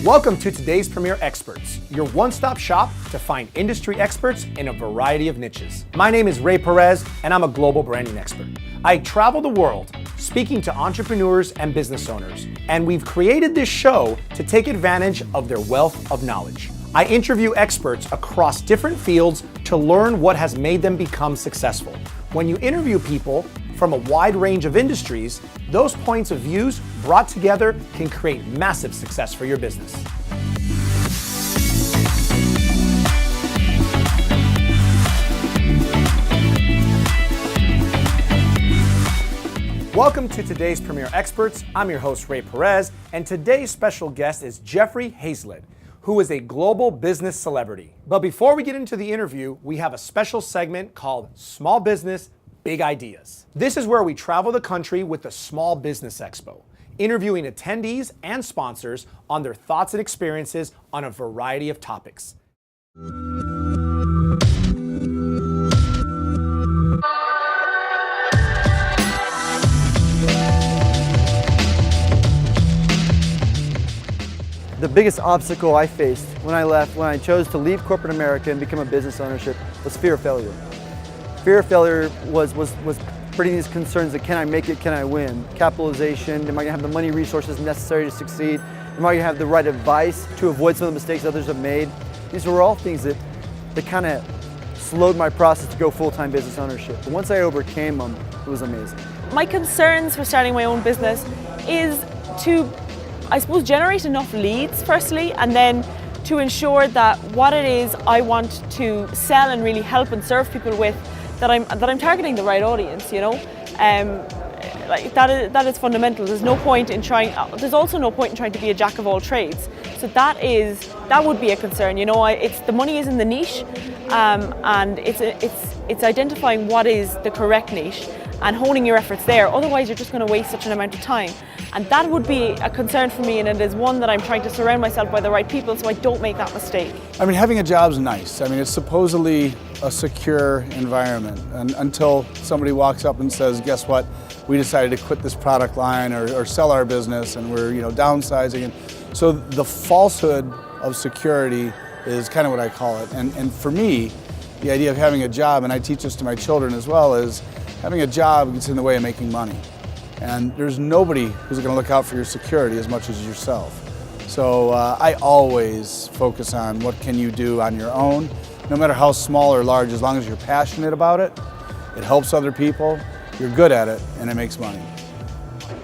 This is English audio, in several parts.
Welcome to today's Premier Experts, your one-stop shop to find industry experts in a variety of niches. My name is Ray Perez, and I'm a global branding expert. I travel the world speaking to entrepreneurs and business owners, and we've created this show to take advantage of their wealth of knowledge. I interview experts across different fields to learn what has made them become successful. When you interview people from a wide range of industries, those points of views brought together can create massive success for your business. Welcome to today's Premier Experts. I'm your host, Ray Perez, and today's special guest is Jeffrey Hayzlett, who is a global business celebrity. But before we get into the interview, we have a special segment called Small Business, Big Ideas. This is where we travel the country with the Small Business Expo, interviewing attendees and sponsors on their thoughts and experiences on a variety of topics. The biggest obstacle I faced when I chose to leave corporate America and become a business ownership was fear of failure. Fear of failure was pretty these concerns that can I make it, can I win? Capitalization, am I gonna have the money resources necessary to succeed? Am I gonna have the right advice to avoid some of the mistakes others have made? These were all things that kind of slowed my process to go full-time business ownership. But once I overcame them, it was amazing. My concerns for starting my own business is to, I suppose, generate enough leads firstly, and then to ensure that what it is I want to sell and really help and serve people with, that I'm targeting the right audience, you know. Like that is fundamental. There's no point in trying. There's also no point in trying to be a jack of all trades. So that would be a concern. You know, it's the money is in the niche, and it's identifying what is the correct niche and honing your efforts there. Otherwise, you're just going to waste such an amount of time. And that would be a concern for me, and it is one that I'm trying to surround myself by the right people so I don't make that mistake. I mean, having a job's nice. I mean, it's supposedly a secure environment, and until somebody walks up and says, guess what, we decided to quit this product line or sell our business, and we're downsizing. And so the falsehood of security is kind of what I call it. And for me, the idea of having a job, and I teach this to my children as well, is having a job gets in the way of making money. And there's nobody who's going to look out for your security as much as yourself. So I always focus on what can you do on your own, no matter how small or large, as long as you're passionate about it, it helps other people, you're good at it, and it makes money.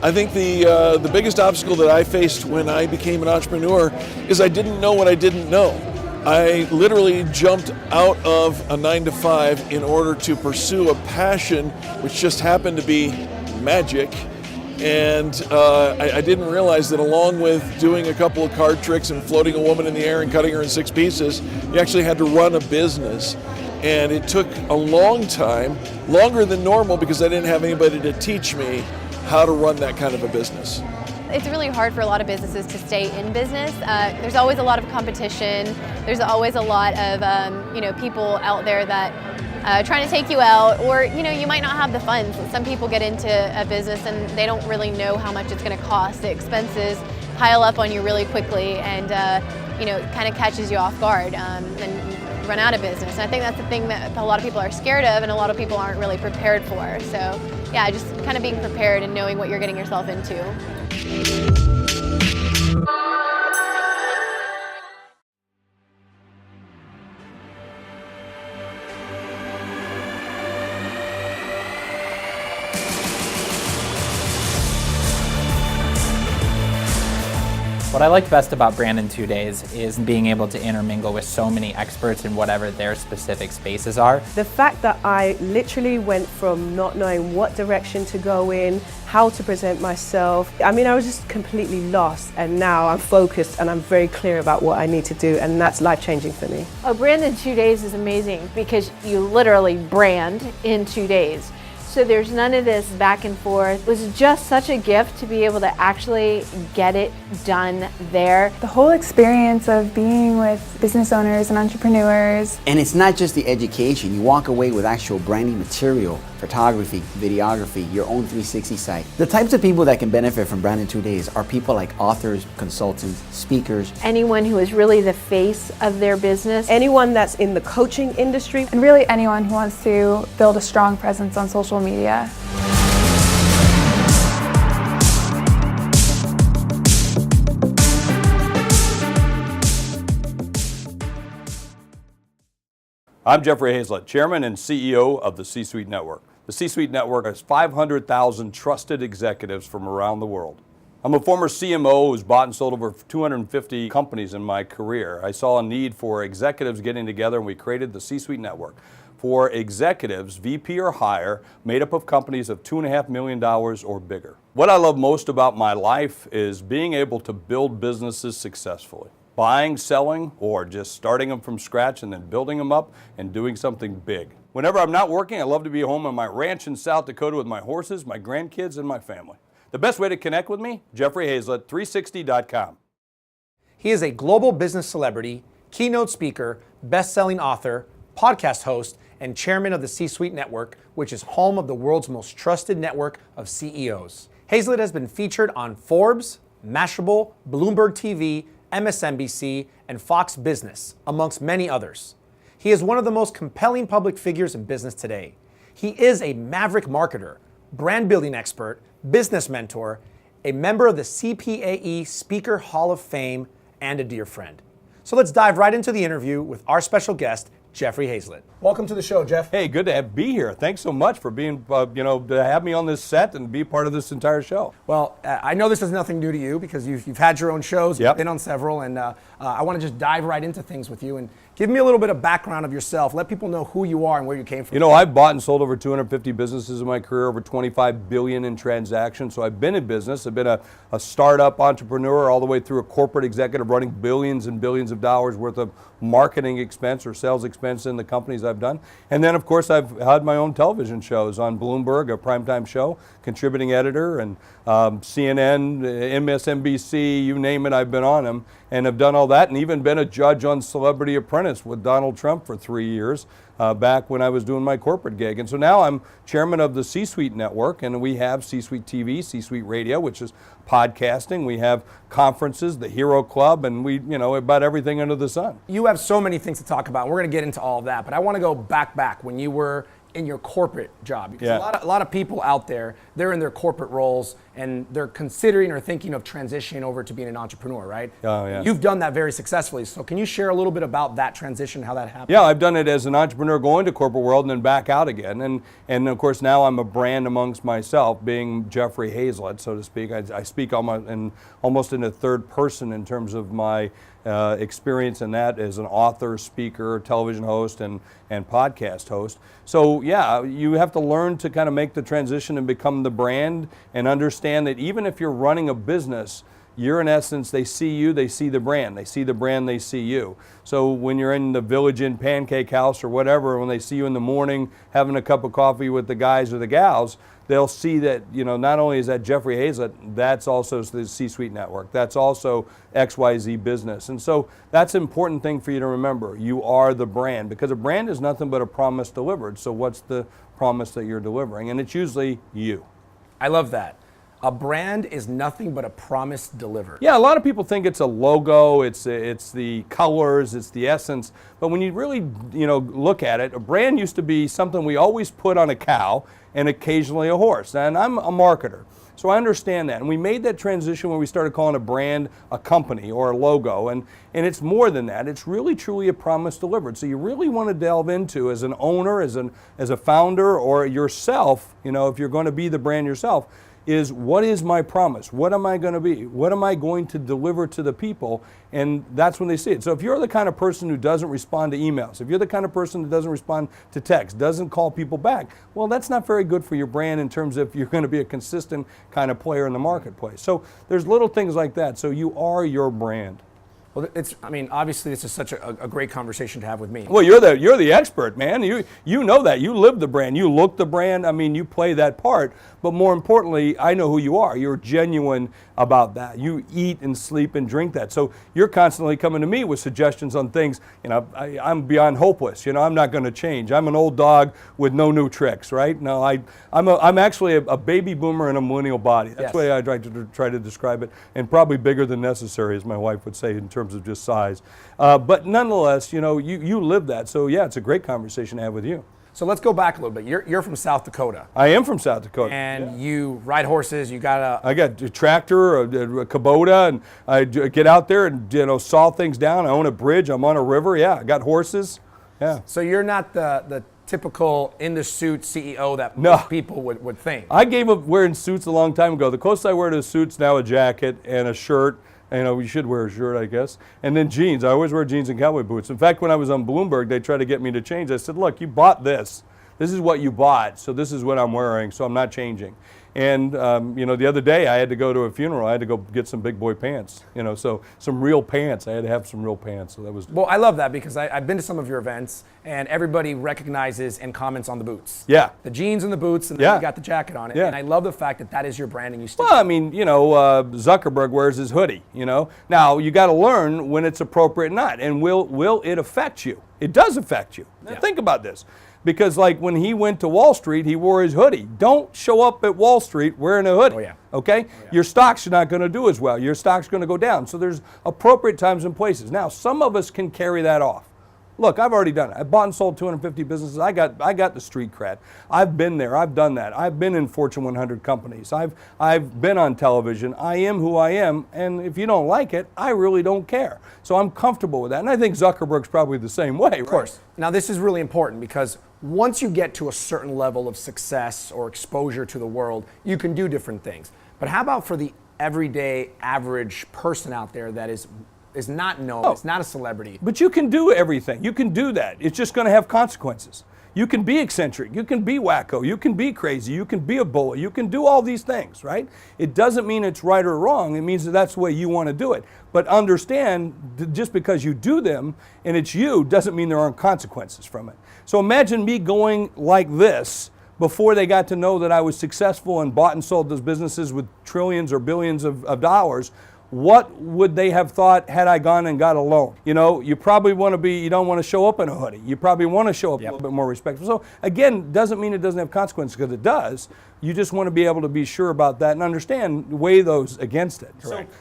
I think the biggest obstacle that I faced when I became an entrepreneur is I didn't know what I didn't know. I literally jumped out of a 9-to-5 in order to pursue a passion which just happened to be magic, and I didn't realize that along with doing a couple of card tricks and floating a woman in the air and cutting her in 6 pieces, you actually had to run a business. And it took a long time, longer than normal, because I didn't have anybody to teach me how to run that kind of a business. It's really hard for a lot of businesses to stay in business. There's always a lot of competition. There's always a lot of people out there that trying to take you out, or you might not have the funds. Some people get into a business and they don't really know how much it's going to cost. The expenses pile up on you really quickly, and it kind of catches you off guard, and you run out of business. And I think that's the thing that a lot of people are scared of, and a lot of people aren't really prepared for. So yeah, just kind of being prepared and knowing what you're getting yourself into. What I like best about Brand in 2 Days is being able to intermingle with so many experts in whatever their specific spaces are. The fact that I literally went from not knowing what direction to go in, how to present myself. I mean, I was just completely lost, and now I'm focused and I'm very clear about what I need to do, and that's life-changing for me. A brand in 2 days is amazing because you literally brand in 2 days. So there's none of this back and forth. It was just such a gift to be able to actually get it done there. The whole experience of being with business owners and entrepreneurs. And it's not just the education. You walk away with actual branding material, photography, videography, your own 360 site. The types of people that can benefit from Brand in 2 Days are people like authors, consultants, speakers. Anyone who is really the face of their business. Anyone that's in the coaching industry. And really anyone who wants to build a strong presence on social media. I'm Jeffrey Hayzlett, Chairman and CEO of the C-Suite Network. The C-Suite Network has 500,000 trusted executives from around the world. I'm a former CMO who's bought and sold over 250 companies in my career. I saw a need for executives getting together, and we created the C-Suite Network for executives, VP or higher, made up of companies of $2.5 million or bigger. What I love most about my life is being able to build businesses successfully. Buying, selling, or just starting them from scratch and then building them up and doing something big. Whenever I'm not working, I love to be home on my ranch in South Dakota with my horses, my grandkids, and my family. The best way to connect with me, Jeffrey Hayzlett, 360.com. He is a global business celebrity, keynote speaker, best-selling author, podcast host, and chairman of the C-Suite Network, which is home of the world's most trusted network of CEOs. Hayzlett has been featured on Forbes, Mashable, Bloomberg TV, MSNBC, and Fox Business, amongst many others. He is one of the most compelling public figures in business today. He is a maverick marketer, brand building expert, business mentor, a member of the CPAE Speaker Hall of Fame, and a dear friend. So let's dive right into the interview with our special guest, Jeffrey Hayzlett. Welcome to the show, Jeff. Hey, good to be here. Thanks so much for being, to have me on this set and be part of this entire show. Well, I know this is nothing new to you because you've had your own shows, Yep. You've been on several, and I want to just dive right into things with you and give me a little bit of background of yourself. Let people know who you are and where you came from. You know, I've bought and sold over 250 businesses in my career, over 25 billion in transactions. So I've been in business. I've been a startup entrepreneur all the way through a corporate executive running billions and billions of dollars worth of marketing expense or sales expense in the companies I've done. And then, of course, I've had my own television shows on Bloomberg, a primetime show, contributing editor, and CNN, MSNBC, you name it, I've been on them. And have done all that, and even been a judge on Celebrity Apprentice with Donald Trump for 3 years, back when I was doing my corporate gig. And so now I'm chairman of the C-Suite Network, and we have C-Suite TV, C-Suite Radio, which is podcasting. We have conferences, the Hero Club, and we, about everything under the sun. You have so many things to talk about. We're going to get into all of that, but I want to go back when you were in your corporate job. Because a lot of people out there, they're in their corporate roles and they're considering or thinking of transitioning over to being an entrepreneur, right? Oh, yeah. You've done that very successfully. So can you share a little bit about that transition, how that happened? Yeah, I've done it as an entrepreneur going to corporate world and then back out again. And of course now I'm a brand amongst myself, being Jeffrey Hayzlett, so to speak. I speak almost in a third person in terms of my experience in that as an author, speaker, television host, and podcast host. So yeah, you have to learn to kind of make the transition and become the brand and understand that even if you're running a business, you're in essence, they see you, they see the brand. They see the brand, they see you. So when you're in the Village Inn Pancake House or whatever, when they see you in the morning having a cup of coffee with the guys or the gals, they'll see that, not only is that Jeffrey Hayzlett, that's also the C-Suite Network. That's also XYZ Business. And so that's an important thing for you to remember. You are the brand, because a brand is nothing but a promise delivered. So what's the promise that you're delivering? And it's usually you. I love that. A brand is nothing but a promise delivered. Yeah, a lot of people think it's a logo, it's the colors, it's the essence. But when you really, look at it, a brand used to be something we always put on a cow and occasionally a horse. And I'm a marketer, so I understand that. And we made that transition when we started calling a brand a company or a logo. And it's more than that. It's really truly a promise delivered. So you really want to delve into, as an owner, as a founder, or yourself, if you're going to be the brand yourself, is what is my promise? What am I going to be? What am I going to deliver to the people? And that's when they see it. So if you're the kind of person who doesn't respond to emails, if you're the kind of person that doesn't respond to text, doesn't call people back, well, that's not very good for your brand in terms of you're going to be a consistent kind of player in the marketplace. So there's little things like that. So you are your brand. Well, I mean, obviously this is such a great conversation to have with me. Well, you're the expert, man. You know that. You live the brand. You look the brand. I mean, you play that part. But more importantly, I know who you are. You're genuine about that. You eat and sleep and drink that. So you're constantly coming to me with suggestions on things. You know, I'm beyond hopeless. You know, I'm not going to change. I'm an old dog with no new tricks, right? No, I'm actually a baby boomer in a millennial body. That's the way I try to describe it, and probably bigger than necessary, as my wife would say, in terms of just size. But nonetheless, you know, you live that. So yeah, it's a great conversation to have with you. So let's go back a little bit. You're from South Dakota. I am from South Dakota. And you ride horses. You got I got a tractor, a Kubota, and I get out there and, you know, saw things down. I own a bridge. I'm on a river. Yeah, I got horses. Yeah. So you're not the typical in the suit CEO that most people would think. I gave up wearing suits a long time ago. The closest I wear to a suit's now a jacket and a shirt. You know, you should wear a shirt, I guess. And then jeans. I always wear jeans and cowboy boots. In fact, when I was on Bloomberg, they tried to get me to change. I said, look, you bought this. This is what you bought, so this is what I'm wearing, so I'm not changing. And, you know, the other day I had to go to a funeral. I had to go get some big boy pants, you know, so some real pants. I had to have some real pants, so that was... Well, I love that because I've been to some of your events, and everybody recognizes and comments on the boots. Yeah. The jeans and the boots, and then you got the jacket on it. Yeah. And I love the fact that that is your brand, and you stick. Well, I mean, you know, Zuckerberg wears his hoodie, you know. Now, you got to learn when it's appropriate or not, and will it affect you? It does affect you. Now, think about this. Because like when he went to Wall Street, he wore his hoodie. Don't show up at Wall Street wearing a hoodie. Okay? Your stocks are not going to do as well. Your stock's going to go down. So there's appropriate times and places. Now, some of us can carry that off. Look, I've already done it. I bought and sold 250 businesses. I got the street cred. I've been there. I've done that. I've been in Fortune 100 companies. I've been on television. I am who I am, and if you don't like it, I really don't care. So I'm comfortable with that, and I think Zuckerberg's probably the same way. Of course. Now this is really important because once you get to a certain level of success or exposure to the world, you can do different things. But how about for the everyday average person out there that is not known, it's not a celebrity? But you can do everything. You can do that. It's just going to have consequences. You can be eccentric. You can be wacko. You can be crazy. You can be a bully. You can do all these things, right? It doesn't mean it's right or wrong. It means that that's the way you want to do it. But understand, just because you do them and it's you, doesn't mean there aren't consequences from it. So imagine me going like this before they got to know that I was successful and bought and sold those businesses with trillions or billions of dollars. What would they have thought had I gone and got a loan? You know, you probably want to be, you don't want to show up in a hoodie. You probably want to show up a little bit more respectful. So again, doesn't mean it doesn't have consequences, because it does. You just want to be able to be sure about that and understand, weigh those against it.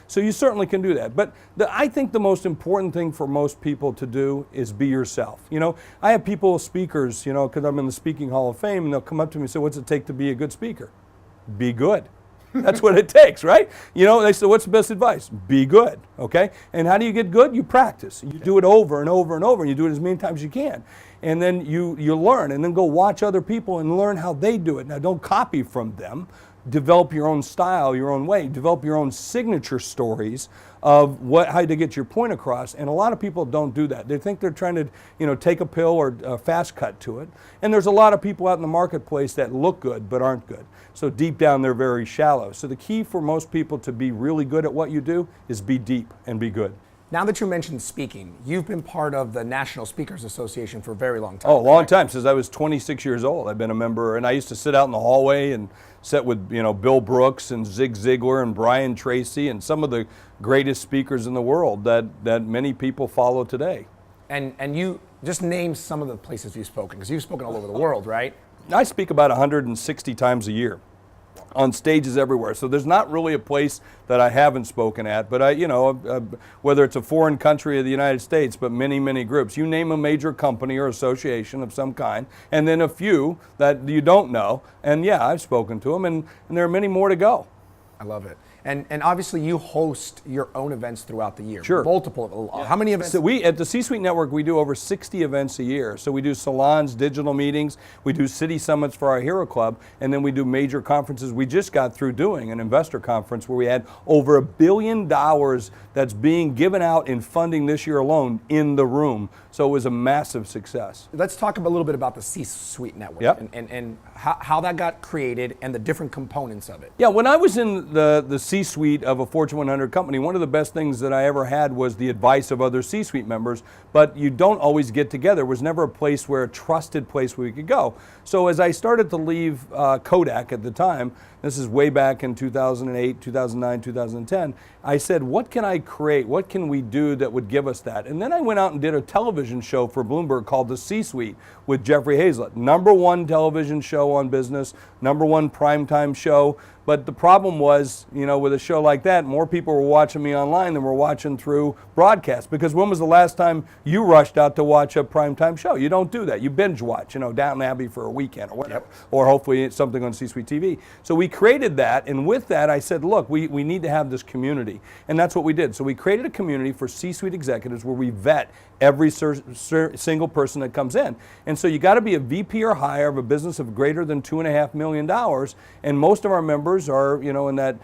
So you certainly can do that. But I think the most important thing for most people to do is be yourself. You know, I have people, speakers, you know, because I'm in the Speaking Hall of Fame, and they'll come up to me and say, what's it take to be a good speaker? Be good. That's what it takes, right? You know, they say, what's the best advice? Be good, okay? And how do you get good? You practice. You do it over and over and over, and you do it as many times as you can. And then you learn, and then go watch other people and learn how they do it. Now, don't copy from them. Develop your own style, your own way. Develop your own signature stories of how to get your point across. And a lot of people don't do that. They think they're trying to, you know, take a pill or a fast cut to it. And there's a lot of people out in the marketplace that look good but aren't good. So deep down, they're very shallow. So the key for most people to be really good at what you do is be deep and be good. Now that you mentioned speaking, you've been part of the National Speakers Association for a very long time. Oh, a long time, since I was 26 years old. I've been a member, and I used to sit out in the hallway and sit with, you know, Bill Brooks and Zig Ziglar and Brian Tracy and some of the greatest speakers in the world that many people follow today. And you just name some of the places you've spoken, because you've spoken all over the world, right? I speak about 160 times a year on stages everywhere. So there's not really a place that I haven't spoken at, but you know, whether it's a foreign country or the United States, but many, many groups. You name a major company or association of some kind, and then a few that you don't know, and yeah, I've spoken to them, and there are many more to go. I love it. And obviously you host your own events throughout the year. Sure. Multiple. How many events? So we, at the C-Suite Network, we do over 60 events a year. So we do salons, digital meetings, we do city summits for our Hero Club, and then we do major conferences. We just got through doing an investor conference where we had over $1 billion that's being given out in funding this year alone in the room. So it was a massive success. Let's talk a little bit about the C-Suite Network and how that got created and the different components of it. Yeah, when I was in the C-suite of a Fortune 100 company, one of the best things that I ever had was the advice of other C-suite members, but you don't always get together. There was never a place where a trusted place where we could go. So as I started to leave Kodak at the time, this is way back in 2008, 2009, 2010, I said, what can I create? What can we do that would give us that? And then I went out and did a television show for Bloomberg called The C-Suite with Jeffrey Hayzlett. #1 television show on business, #1 primetime show. But the problem was, you know, with a show like that, more people were watching me online than were watching through broadcast. Because when was the last time you rushed out to watch a primetime show? You don't do that. You binge watch, you know, Downton Abbey for a weekend or whatever. Or hopefully it's something on C-Suite TV. So we created that, and with that I said, look, we need to have this community. And that's what we did. So we created a community for C-Suite executives where we vet every single person that comes in. And so you got to be a VP or higher of a business of greater than $2.5 million. And most of our members are, you know, in that,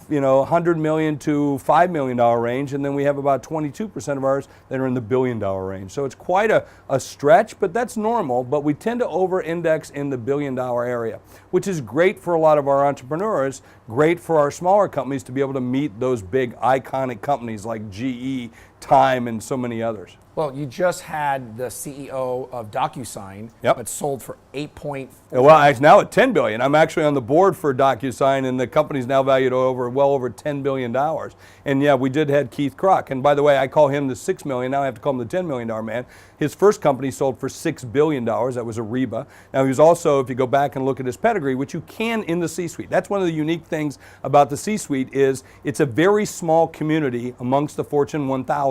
you know, $100 million to $5 million range, and then we have about 22% of ours that are in the $1 billion range. So it's quite a stretch, but that's normal. But we tend to over-index in the $1 billion area, which is great for a lot of our entrepreneurs, great for our smaller companies to be able to meet those big iconic companies like GE, Time, and so many others. Well, you just had the CEO of DocuSign, but sold for 8.4. Well, it's now at $10 billion. I'm actually on the board for DocuSign, and the company's now valued well over $10 billion. And yeah, we did have Keith Krach. And by the way, I call him the $6 million. Now I have to call him the $10 million man. His first company sold for $6 billion. That was Ariba. Now he was also, if you go back and look at his pedigree, which you can in the C-suite. That's one of the unique things about the C-suite is it's a very small community amongst the Fortune 1000.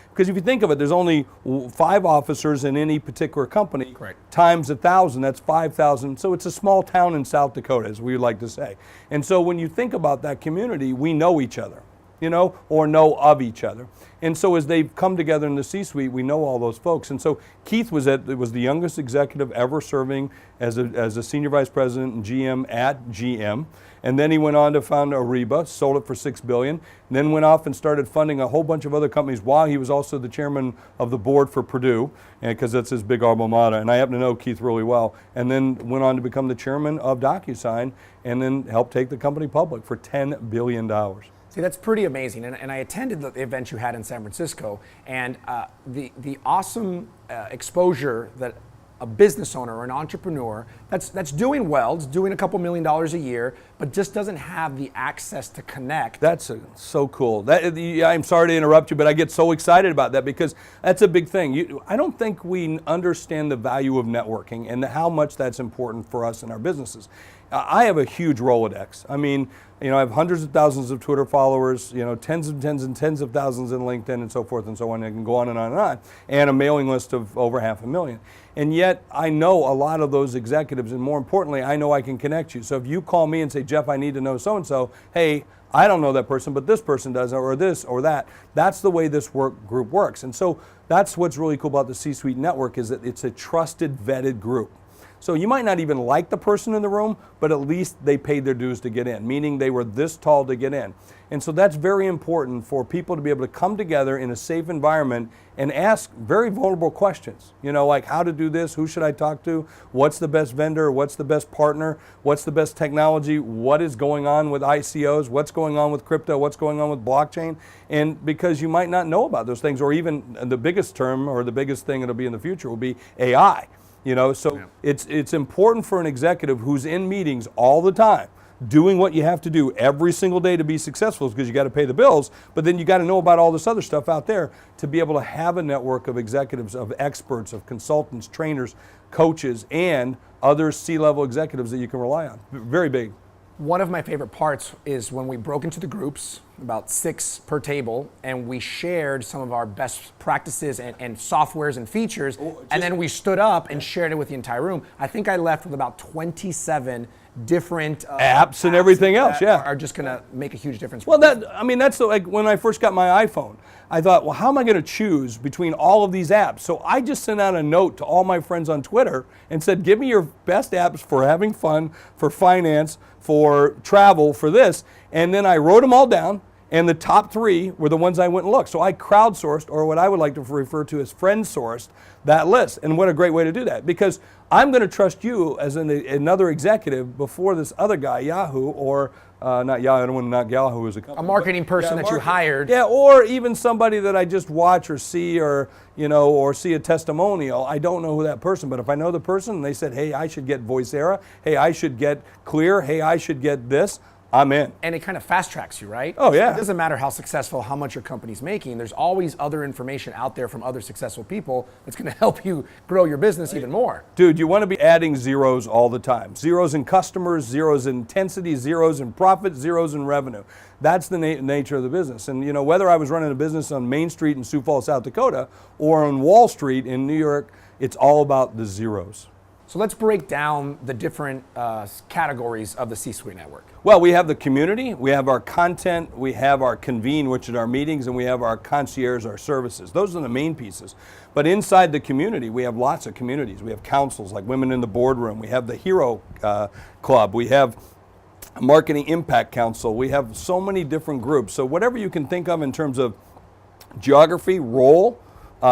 Because if you think of it, there's only 5 officers in any particular company. Correct. Times 1,000, that's 5,000. So it's a small town in South Dakota, as we like to say. And so when you think about that community, we know each other, you know, or know of each other. And so as they've come together in the C-suite, we know all those folks. And so Keith was the youngest executive ever serving as a senior vice president and GM at GM. And then he went on to found Ariba, sold it for $6 billion, and then went off and started funding a whole bunch of other companies while he was also the chairman of the board for Purdue, because that's his big alma mater, and I happen to know Keith really well, and then went on to become the chairman of DocuSign, and then helped take the company public for $10 billion. See, that's pretty amazing, and I attended the event you had in San Francisco, and the awesome exposure that a business owner or an entrepreneur that's doing well, it's doing a couple $1 million a year, but just doesn't have the access to connect. That's so cool. I'm sorry to interrupt you, but I get so excited about that because that's a big thing. I don't think we understand the value of networking and how much that's important for us in our businesses. I have a huge Rolodex. I mean, you know, I have hundreds of thousands of Twitter followers, you know, tens of thousands in LinkedIn and so forth and so on. I can go on and on and on. And a mailing list of over 500,000. And yet I know a lot of those executives, and more importantly, I know I can connect you. So if you call me and say, Jeff, I need to know so-and-so, hey, I don't know that person, but this person does, or this or that. That's the way this group works. And so that's what's really cool about the C-Suite Network is that it's a trusted, vetted group. So you might not even like the person in the room, but at least they paid their dues to get in, meaning they were this tall to get in. And so that's very important for people to be able to come together in a safe environment and ask very vulnerable questions. You know, like how to do this, who should I talk to, what's the best vendor, what's the best partner, what's the best technology, what is going on with ICOs, what's going on with crypto, what's going on with blockchain. And because you might not know about those things, or even the biggest term or the biggest thing that'll be in the future will be AI. You know, so it's important for an executive who's in meetings all the time, doing what you have to do every single day to be successful because you got to pay the bills, but then you got to know about all this other stuff out there to be able to have a network of executives, of experts, of consultants, trainers, coaches, and other C-level executives that you can rely on. Very big. One of my favorite parts is when we broke into the groups, about 6 per table, and we shared some of our best practices and softwares and features, and then we stood up and shared it with the entire room. I think I left with about 27 different apps and everything else, are just going to make a huge difference. Well, that's like when I first got my iPhone. I thought, well, how am I going to choose between all of these apps? So I just sent out a note to all my friends on Twitter and said, give me your best apps for having fun, for finance, for travel, for this. And then I wrote them all down, and the top 3 were the ones I went and looked. So I crowdsourced, or what I would like to refer to as friend-sourced, that list. And what a great way to do that, because I'm going to trust you as another executive before this other guy, Yahoo or not Yahoo, I don't want to knock Yahoo as a company. A marketing person that you hired. Yeah, or even somebody that I just watch or see, or or see a testimonial. I don't know who that person, but if I know the person and they said, hey, I should get Voicera, hey, I should get Clear, hey, I should get this, I'm in. And it kind of fast tracks you, right? Oh, yeah. It doesn't matter how successful, how much your company's making. There's always other information out there from other successful people that's going to help you grow your business even more. Dude, you want to be adding zeros all the time. Zeros in customers, zeros in intensity, zeros in profit, zeros in revenue. That's the nature of the business. And whether I was running a business on Main Street in Sioux Falls, South Dakota, or on Wall Street in New York, it's all about the zeros. So let's break down the different categories of the C-Suite network. Well, we have the community, we have our content, we have our convene, which is our meetings, and we have our concierge, our services. Those are the main pieces. But inside the community, we have lots of communities. We have councils like Women in the Boardroom. We have the Hero Club. We have a Marketing Impact Council. We have so many different groups. So whatever you can think of in terms of geography, role,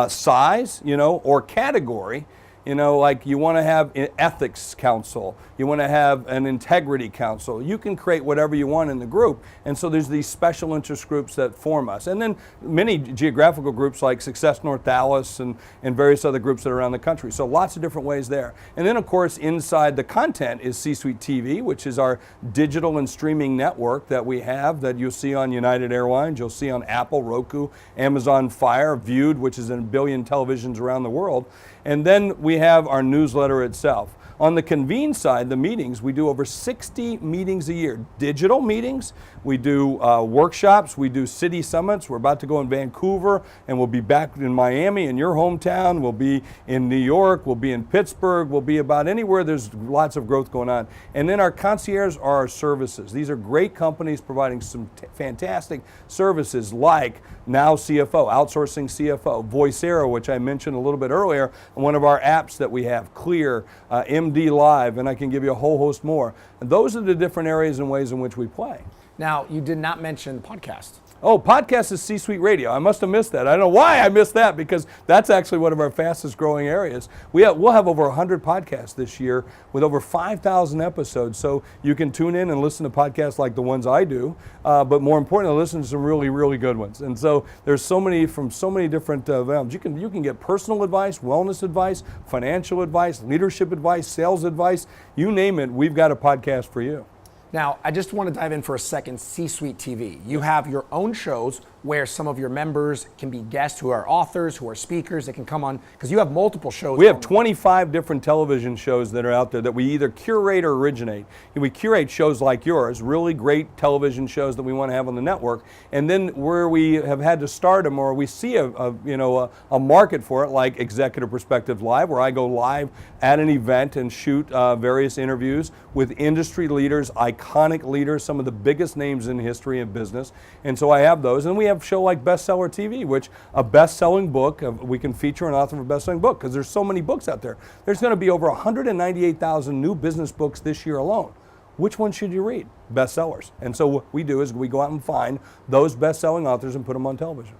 size, or category, like you want to have an ethics council, you want to have an integrity council. You can create whatever you want in the group. And so there's these special interest groups that form us. And then many geographical groups like Success North Dallas and various other groups that are around the country. So lots of different ways there. And then of course inside the content is C-Suite TV, which is our digital and streaming network that we have that you'll see on United Airlines, you'll see on Apple, Roku, Amazon Fire, Viewed, which is in 1 billion televisions around the world. And then we have our newsletter itself. On the convene side, the meetings, we do over 60 meetings a year. Digital meetings, we do workshops, we do city summits. We're about to go in Vancouver, and we'll be back in Miami, in your hometown. We'll be in New York, we'll be in Pittsburgh, we'll be about anywhere there's lots of growth going on. And then our concierge are our services. These are great companies providing some fantastic services like Now CFO, outsourcing CFO, Voicera, which I mentioned a little bit earlier, one of our apps that we have, Clear, MD Live, and I can give you a whole host more. And those are the different areas and ways in which we play. Now, you did not mention podcast. Oh, podcast is C-Suite Radio. I must have missed that. I don't know why I missed that, because that's actually one of our fastest growing areas. We'll have over 100 podcasts this year with over 5,000 episodes. So you can tune in and listen to podcasts like the ones I do, but more importantly, listen to some really, really good ones. And so there's so many from so many different realms. You can get personal advice, wellness advice, financial advice, leadership advice, sales advice, you name it, we've got a podcast for you. Now, I just want to dive in for a second, C-Suite TV. You have your own shows where some of your members can be guests who are authors, who are speakers, that can come on, because you have multiple shows. We have 25 different television shows that are out there that we either curate or originate. We curate shows like yours, really great television shows that we want to have on the network, and then where we have had to start them or we see a market for it, like Executive Perspective Live, where I go live at an event and shoot various interviews with industry leaders, iconic leaders, some of the biggest names in history and business, and so I have those. And we have a show like Bestseller TV, which a best-selling book, we can feature an author of a best-selling book, because there's so many books out there. There's going to be over 198,000 new business books this year alone. Which one should you read? Bestsellers. And so what we do is we go out and find those best-selling authors and put them on television.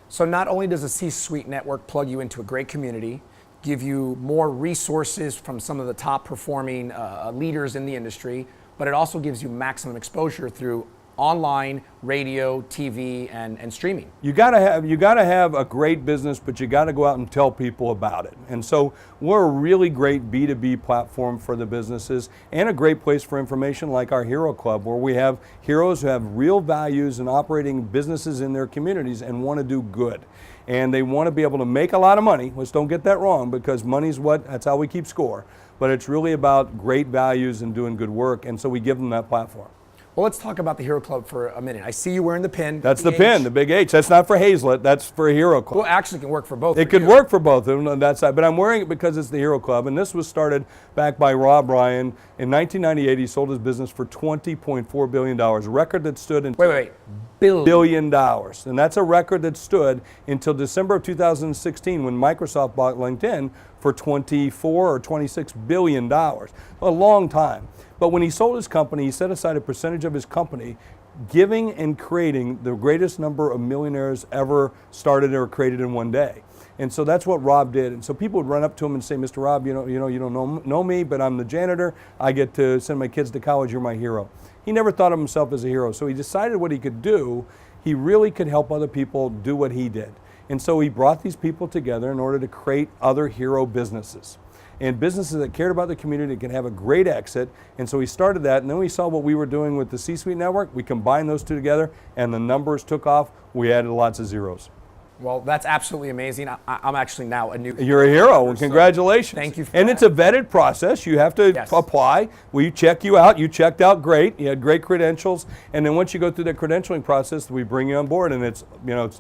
So not only does the C-Suite network plug you into a great community, give you more resources from some of the top performing leaders in the industry, but it also gives you maximum exposure through online, radio, TV, and streaming. You gotta have a great business, but you gotta go out and tell people about it. And so we're a really great B2B platform for the businesses, and a great place for information like our Hero Club, where we have heroes who have real values and operating businesses in their communities and want to do good. And they want to be able to make a lot of money. Let's don't get that wrong, because money's that's how we keep score. But it's really about great values and doing good work, and so we give them that platform. Well, let's talk about the Hero Club for a minute. I see you wearing the pin. That's the pin, the big H. That's not for Hayzlett, that's for Hero Club. Well, actually it can work for both. It could work for both of them on that side, but I'm wearing it because it's the Hero Club, and this was started back by Rob Ryan. In 1998, he sold his business for $20.4 billion, a record that stood in... Wait. Billion dollars. And that's a record that stood until December of 2016 when Microsoft bought LinkedIn for $24 or $26 billion. A long time. But when he sold his company, he set aside a percentage of his company, giving and creating the greatest number of millionaires ever started or created in one day. And so that's what Rob did. And so people would run up to him and say, Mr. Rob, you don't know me, but I'm the janitor. I get to send my kids to college. You're my hero. He never thought of himself as a hero. So he decided what he could do. He really could help other people do what he did. And so he brought these people together in order to create other hero businesses. And businesses that cared about the community can have a great exit. And so we started that, and then we saw what we were doing with the C-Suite Network. We combined those two together, and the numbers took off. We added lots of zeros. Well, that's absolutely amazing. I'm actually now a new... You're a hero, and congratulations. Thank you for And that. it's a vetted process. You have to apply. We check you out. You checked out great. You had great credentials. And then once you go through the credentialing process, we bring you on board, and it's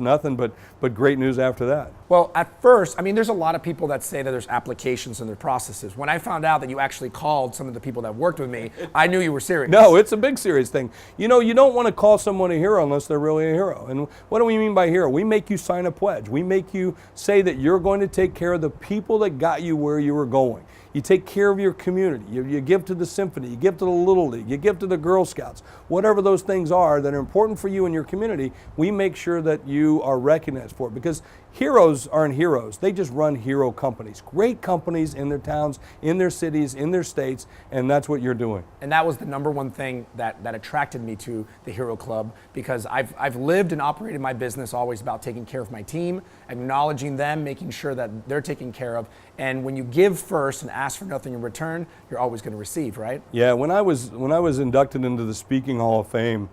nothing but great news after that. Well, at first, I mean, there's a lot of people that say that there's applications and their processes. When I found out that you actually called some of the people that worked with me, I knew you were serious. No, it's a big serious thing. You don't want to call someone a hero unless they're really a hero. And what do we mean by hero? We make you sign a pledge. We make you say that you're going to take care of the people that got you where you were going. You take care of your community. You give to the symphony. You give to the Little League. You give to the Girl Scouts. Whatever those things are that are important for you and your community, we make sure that you are recognized for it. Because heroes aren't heroes. They just run hero companies. Great companies in their towns, in their cities, in their states, and that's what you're doing. And that was the number one thing that attracted me to the Hero Club, because I've lived and operated my business always about taking care of my team, acknowledging them, making sure that they're taken care of. And when you give first and ask for nothing in return, you're always going to receive, right? Yeah, when I was inducted into the Speaking Hall of Fame,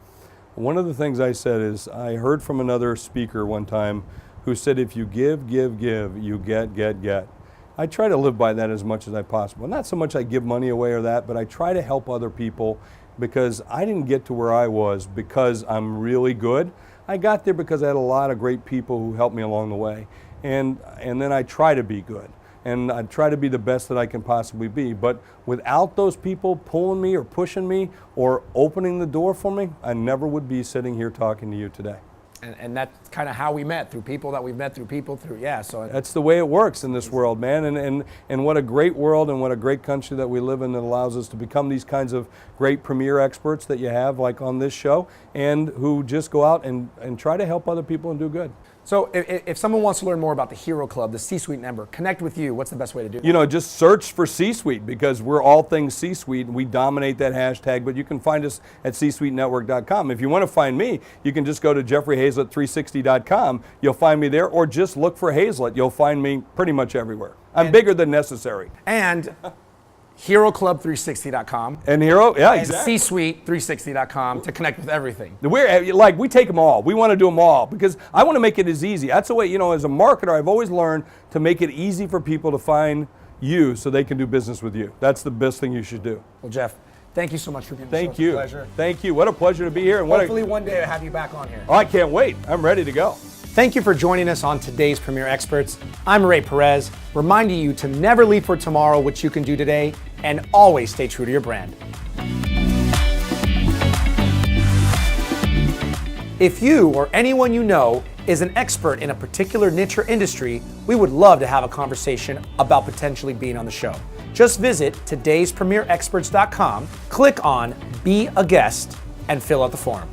one of the things I said is I heard from another speaker one time who said, if you give, you get. I try to live by that as much as I possibly. Not so much I give money away or that, but I try to help other people, because I didn't get to where I was because I'm really good. I got there because I had a lot of great people who helped me along the way. And then I try to be good. And I try to be the best that I can possibly be. But without those people pulling me or pushing me or opening the door for me, I never would be sitting here talking to you today. And that's kind of how we met, through people that we've met, through people, so that's the way it works in this world, man. And what a great world and what a great country that we live in that allows us to become these kinds of great premier experts that you have, like on this show, and who just go out and try to help other people and do good. So if someone wants to learn more about the Hero Club, the C-Suite Network, connect with you, what's the best way to do that? Just search for C-Suite, because we're all things C-Suite, and we dominate that hashtag, but you can find us at csuitenetwork.com. If you want to find me, you can just go to jeffreyhayzlett360.com. You'll find me there, or just look for Hayzlett. You'll find me pretty much everywhere. I'm bigger than necessary. And HeroClub360.com. And Hero, yeah, and exactly. CSuite360.com to connect with everything. We take them all. We want to do them all, because I want to make it as easy. That's the way, as a marketer, I've always learned to make it easy for people to find you so they can do business with you. That's the best thing you should do. Well, Jeff, thank you so much for being here. Thank you. It's a pleasure. Thank you. What a pleasure to be here. And hopefully one day I'll have you back on here. Oh, I can't wait. I'm ready to go. Thank you for joining us on today's Premier Experts. I'm Ray Perez, reminding you to never leave for tomorrow what you can do today, and always stay true to your brand. If you or anyone you know is an expert in a particular niche or industry, we would love to have a conversation about potentially being on the show. Just visit todayspremierexperts.com, click on Be a Guest, and fill out the form.